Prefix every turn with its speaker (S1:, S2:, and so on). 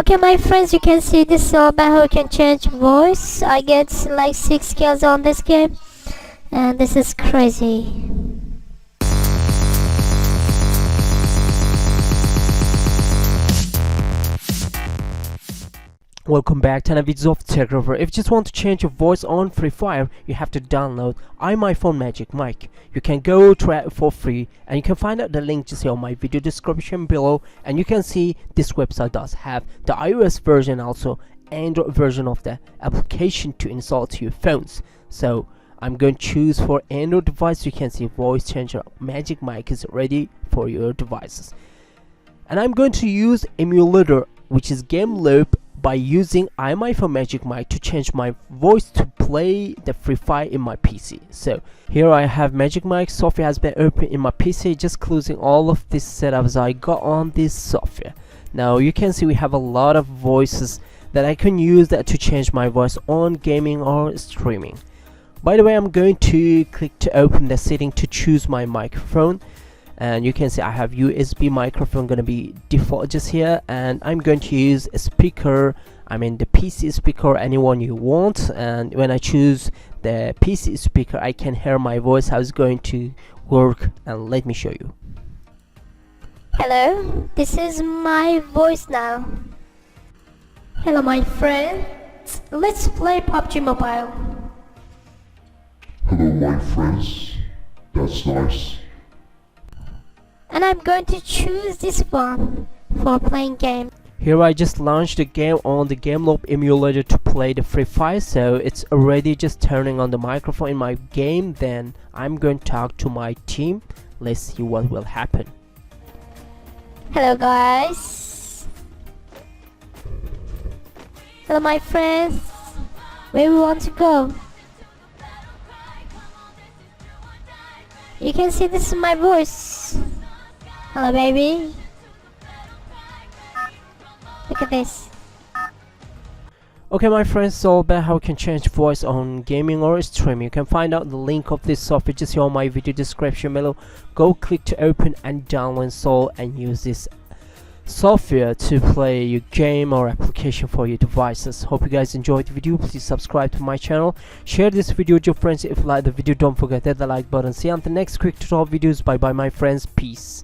S1: Okay, my friends, you can see this about how you can change voice. I get like 6 kills on this game, and this is crazy.
S2: Welcome back to another video of TechRover. If you just want to change your voice on Free Fire, you have to download iMyphone Magic Mic. You can go try it for free, and you can find out the link just here on my video description below. And you can see this website does have the iOS version, also Android version of the application to install to your phones. So I'm going to choose for Android device. You can see voice changer Magic Mic is ready for your devices. And I'm going to use emulator, which is game loop, by using iMyphone Magic Mic to change my voice to play the Free Fire in my PC. So here I have Magic Mic software has been open in my PC, just closing all of this setups I got on this software. Now you can see we have a lot of voices that I can use that to change my voice on gaming or streaming. By the way, I'm going to click to open the setting to choose my microphone. And you can see I have USB microphone gonna be default just here, and I'm going to use a speaker, I mean the PC speaker, anyone you want. And when I choose the PC speaker, I can hear my voice how it's going to work, and let me show you.
S1: Hello, this is my voice now. Hello my friends, let's play PUBG Mobile.
S3: Hello my friends, that's nice.
S1: And I'm going to choose this one for playing game.
S2: Here I just launched the game on the game loop emulator to play the Free Fire, so it's already just turning on the microphone in my game. Then I'm going to talk to my team. Let's see what will happen.
S1: Hello guys. Hello my friends. Where we want to go? You can see this is my voice. Hello baby. Look at this.
S2: Okay my friends, so about how you can change voice on gaming or streaming. You can find out the link of this software just here on my video description below. Go click to open and download, install, and use this software to play your game or application for your devices. Hope you guys enjoyed the video. Please subscribe to my channel, share this video with your friends. If you like the video, don't forget to hit the like button. See you on the next quick tutorial videos. Bye bye my friends, peace.